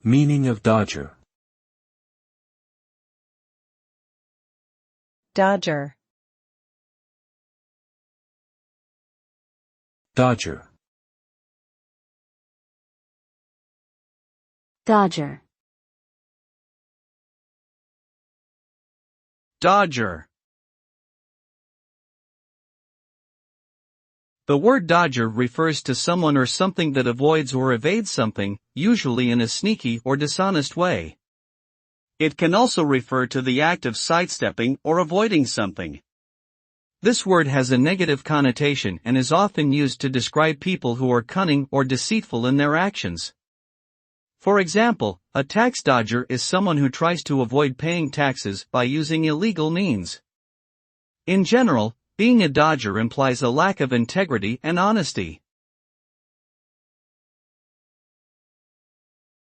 Meaning of dodger. Dodger. Dodger. Dodger. Dodger. The word dodger refers to someone or something that avoids or evades something, usually in a sneaky or dishonest way. It can also refer to the act of sidestepping or avoiding something. This word has a negative connotation and is often used to describe people who are cunning or deceitful in their actions. For example, a tax dodger is someone who tries to avoid paying taxes by using illegal means. In general, being a dodger implies a lack of integrity and honesty.